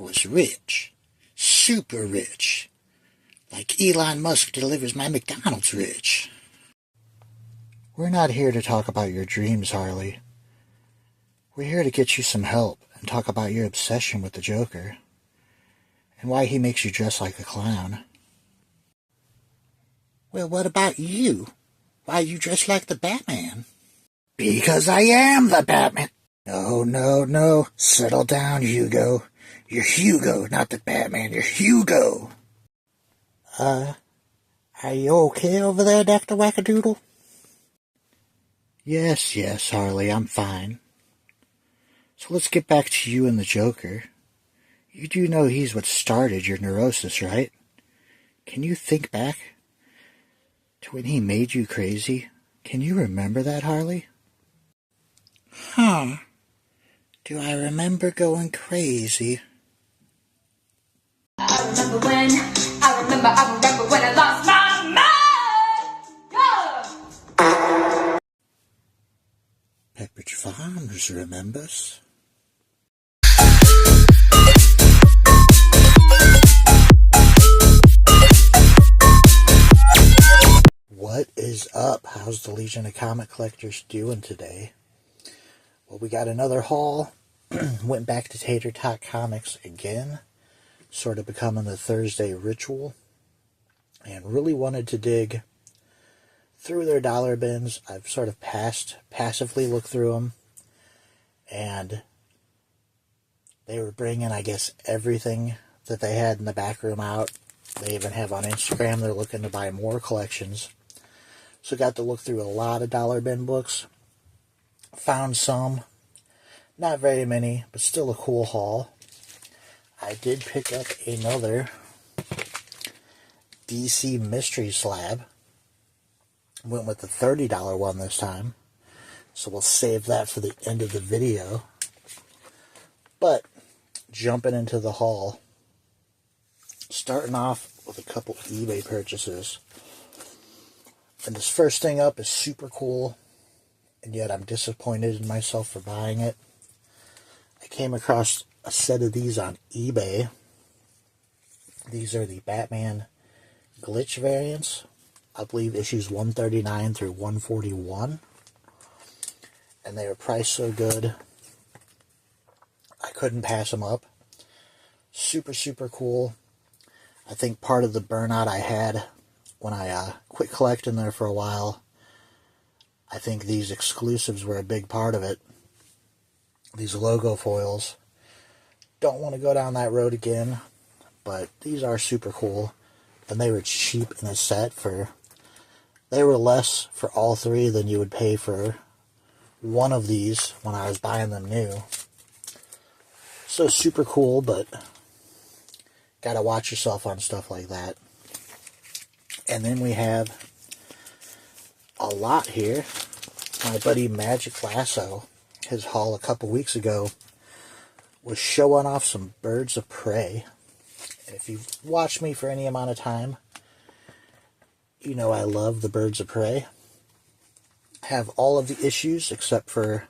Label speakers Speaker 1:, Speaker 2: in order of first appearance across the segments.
Speaker 1: was rich. Super rich. Like Elon Musk delivers my McDonald's rich. We're not here to talk about your dreams, Harley. We're here to get you some help and talk about your obsession with the Joker. And why he makes you dress like a clown. Well, what about you? Why you dress like the Batman? Because I am the Batman. No. Settle down, Hugo. You're Hugo, not the Batman. You're Hugo. Are you okay over there, Dr. Wackadoodle? Yes, Harley, I'm fine. So let's get back to you and the Joker. You do know he's what started your neurosis, right? Can you think back to when he made you crazy? Can you remember that, Harley? Huh. Do I remember going crazy? I remember when I lost my mind! Yeah! Pepperidge Farms remembers. What is up? How's the Legion of Comic Collectors doing today? Well, we got another haul. Went back to Tatertotcomics again. Sort of becoming the Thursday ritual. And really wanted to dig through their dollar bins. I've sort of passively looked through them. And they were bringing, I guess, everything that they had in the back room out. They even have on Instagram they're looking to buy more collections. So got to look through a lot of dollar bin books. Found some. Not very many, but still a cool haul. I did pick up another DC Mystery Slab. Went with the $30 one this time. So we'll save that for the end of the video. But, jumping into the haul. Starting off with a couple eBay purchases. And this first thing up is super cool. And yet I'm disappointed in myself for buying it. I came across a set of these on eBay. These are the Batman glitch variants. I believe issues 139 through 141. And they were priced so good, I couldn't pass them up. Super cool. I think part of the burnout I had when I quit collecting there for a while, I think these exclusives were a big part of it. These logo foils. Don't want to go down that road again, but these are super cool. And they were cheap in a set for... They were less for all three than you would pay for one of these when I was buying them new. So super cool, but gotta watch yourself on stuff like that. And then we have a lot here. My buddy Magic Lasso, his haul a couple weeks ago, was showing off some Birds of Prey. And if you've watched me for any amount of time, you know I love the Birds of Prey. Have all of the issues except for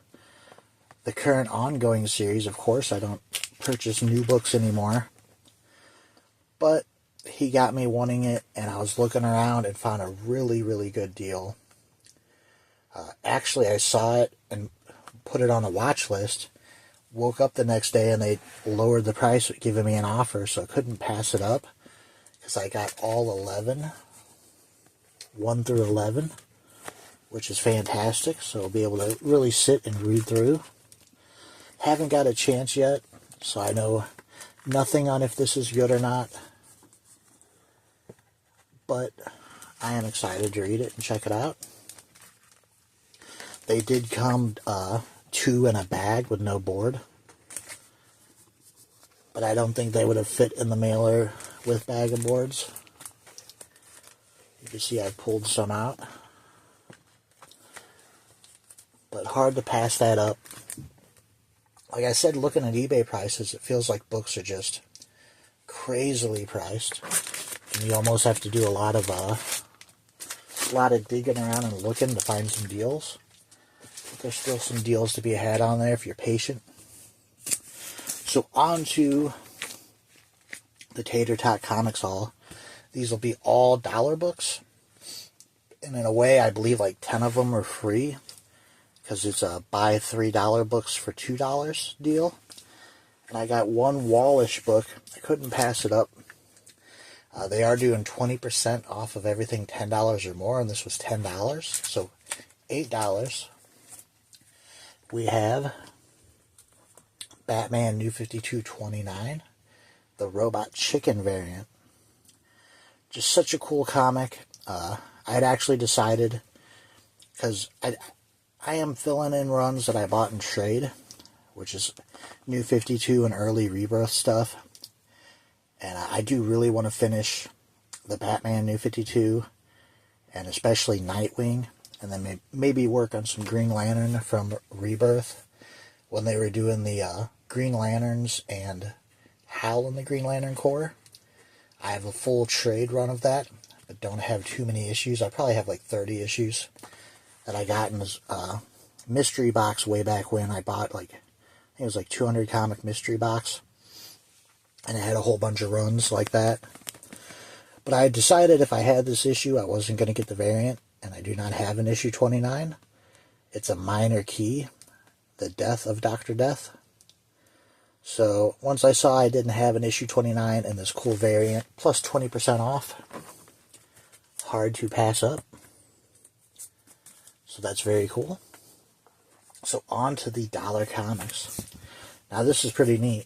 Speaker 1: the current ongoing series. Of course, I don't purchase new books anymore. But he got me wanting it, and I was looking around and found a really good deal. Actually, I saw it and put it on a watch list. Woke up the next day and they lowered the price, giving me an offer, so I couldn't pass it up because I got all 11, 1 through 11, which is fantastic. So I'll be able to really sit and read through. Haven't got a chance yet, so I know nothing on if this is good or not. But I am excited to read it and check it out. They did come 2 in a bag with no board. But I don't think they would have fit in the mailer with bag of boards. You can see I pulled some out. But hard to pass that up. Like I said, looking at eBay prices, it feels like books are just crazily priced. And you almost have to do a lot of digging around and looking to find some deals. But there's still some deals to be had on there if you're patient. So on to the Tatertotcomics haul. These will be all dollar books. And in a way, I believe like 10 of them are free, because it's a buy $3 books for $2 deal. And I got one Wallish book. I couldn't pass it up. They are doing 20% off of everything $10 or more, and this was $10, so $8. We have Batman New 52 $29, the Robot Chicken variant. Just such a cool comic. I had actually decided, because I am filling in runs that I bought in trade, which is New 52 and early Rebirth stuff. And I do really want to finish the Batman New 52, and especially Nightwing, and then maybe work on some Green Lantern from Rebirth, when they were doing the Green Lanterns and Hal in the Green Lantern Corps. I have a full trade run of that, but don't have too many issues. I probably have like 30 issues that I got in this mystery box way back when. I bought like, I think it was like 200 comic mystery box. And it had a whole bunch of runs like that. But I had decided if I had this issue, I wasn't going to get the variant. And I do not have an issue 29. It's a minor key. The Death of Dr. Death. So once I saw I didn't have an issue 29 and this cool variant, plus 20% off, hard to pass up. So that's very cool. So on to the dollar comics. Now this is pretty neat.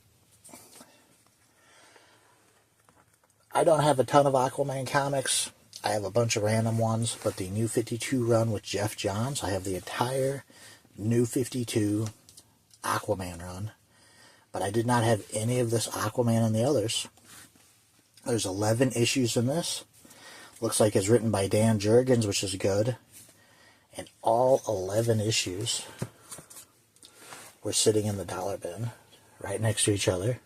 Speaker 1: I don't have a ton of Aquaman comics. I have a bunch of random ones, but the New 52 run with Jeff Johns, I have the entire New 52 Aquaman run. But I did not have any of this Aquaman in the others. There's 11 issues in this. Looks like it's written by Dan Jurgens, which is good. And all 11 issues were sitting in the dollar bin, right next to each other.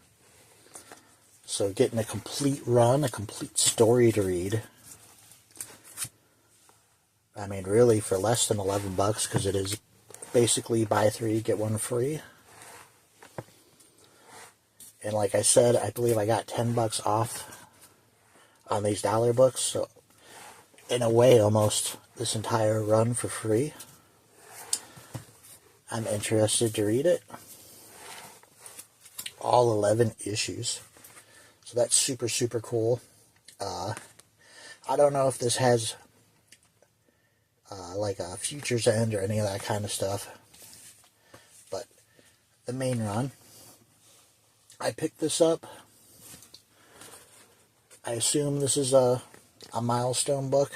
Speaker 1: So getting a complete run, a complete story to read. I mean, really, for less than 11 bucks, because it is basically buy 3, get 1 free. And like I said, I believe I got 10 bucks off on these dollar books. So in a way, almost this entire run for free. I'm interested to read it. All 11 issues. So that's super, super cool. I don't know if this has like a Future's End or any of that kind of stuff. But the main run. I picked this up. I assume this is a milestone book.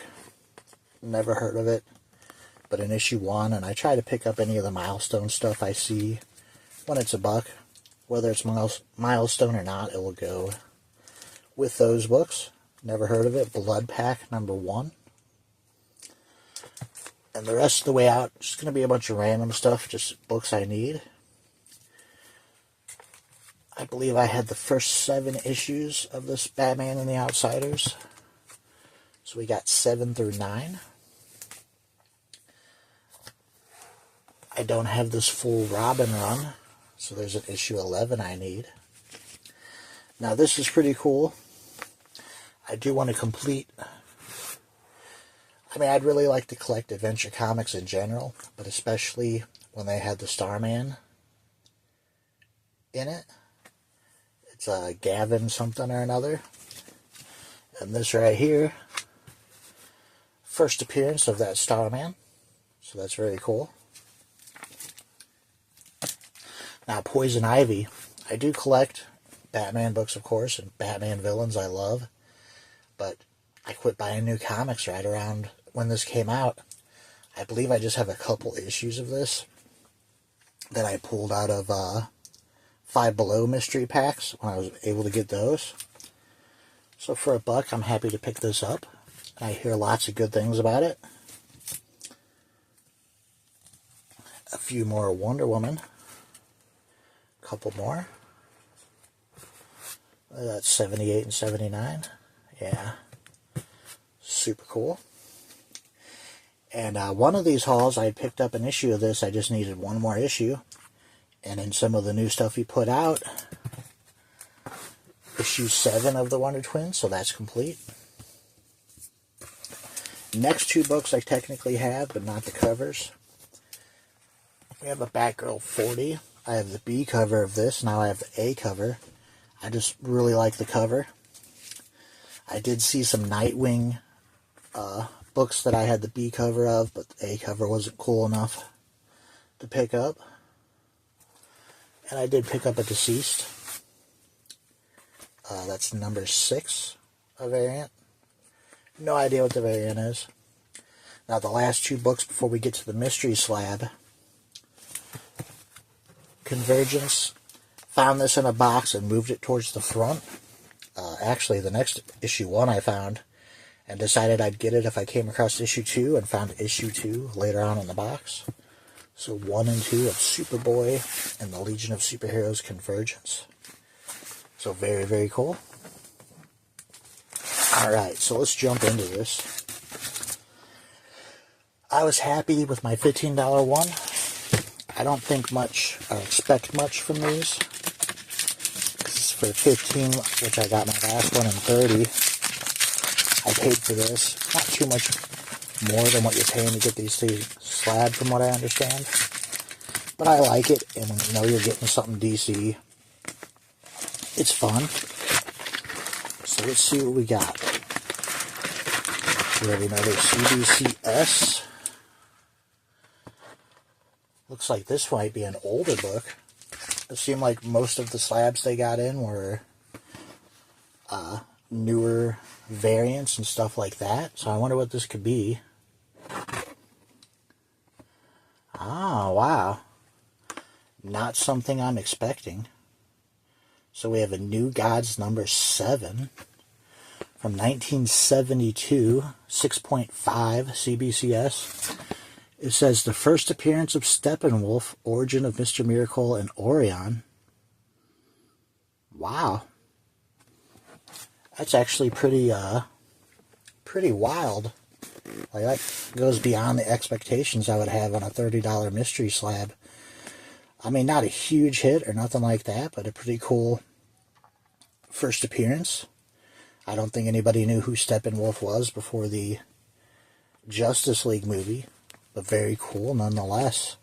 Speaker 1: Never heard of it. But in issue 1, and I try to pick up any of the milestone stuff I see when it's a buck. Whether it's milestone or not, it will go with those books. Never heard of it. Blood Pack number 1. And the rest of the way out, just going to be a bunch of random stuff, just books I need. I believe I had the first 7 issues of this Batman and the Outsiders. So we got 7 through 9. I don't have this full Robin run, so there's an issue 11 I need. Now this is pretty cool. I do want to complete... I mean, I'd really like to collect adventure comics in general, but especially when they had the Starman in it. It's Gavin something or another. And this right here, first appearance of that Starman. So that's very cool. Now, Poison Ivy. I do collect Batman books, of course, and Batman villains I love. But I quit buying new comics right around when this came out. I believe I just have a couple issues of this that I pulled out of Five Below mystery packs when I was able to get those. So for a buck, I'm happy to pick this up. I hear lots of good things about it. A few more Wonder Woman. A couple more. That's 78 and 79. Yeah. Super cool. And one of these hauls, I picked up an issue of this. I just needed one more issue. And in some of the new stuff he put out, issue 7 of the Wonder Twins, so that's complete. Next 2 books I technically have, but not the covers. We have a Batgirl 40. I have the B cover of this. Now I have the A cover. I just really like the cover. I did see some Nightwing books that I had the B cover of, but the A cover wasn't cool enough to pick up. And I did pick up a Deceased. That's number 6, a variant. No idea what the variant is. Now the last 2 books before we get to the mystery slab. Convergence. Found this in a box and moved it towards the front. Actually, the next issue 1 I found and decided I'd get it if I came across issue 2, and found issue 2 later on in the box. So 1 and 2 of Superboy and the Legion of Superheroes Convergence. So very, very cool. Alright, so let's jump into this. I was happy with my $15 one. I don't think much, or expect much from these. For 15, which I got my last one in 30, I paid for this. Not too much more than what you're paying to get these 2 slabs, from what I understand. But I like it, and when you know you're getting something DC, it's fun. So let's see what we got. We have another CBCS. Looks like this might be an older book. It seemed like most of the slabs they got in were newer variants and stuff like that. So I wonder what this could be. Ah, wow. Not something I'm expecting. So we have a New Gods number 7 from 1972, 6.5 CBCS. It says, the first appearance of Steppenwolf, origin of Mr. Miracle and Orion. Wow. That's actually pretty wild. Like, that goes beyond the expectations I would have on a $30 mystery slab. I mean, not a huge hit or nothing like that, but a pretty cool first appearance. I don't think anybody knew who Steppenwolf was before the Justice League movie. But very cool nonetheless.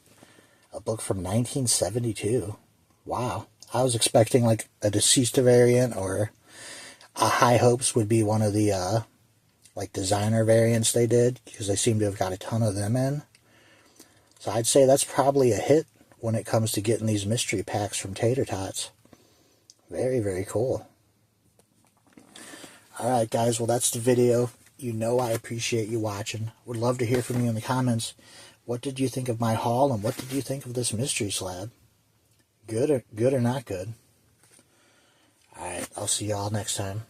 Speaker 1: A book from 1972. Wow. I was expecting like a Deceased variant, or a High Hopes would be one of the like designer variants they did, because they seem to have got a ton of them in. So I'd say that's probably a hit when it comes to getting these mystery packs from Tater Tots. Very, very cool. Alright guys, well that's the video. You know I appreciate you watching. Would love to hear from you in the comments. What did you think of my haul, and what did you think of this mystery slab? Good or not good? Alright, I'll see y'all next time.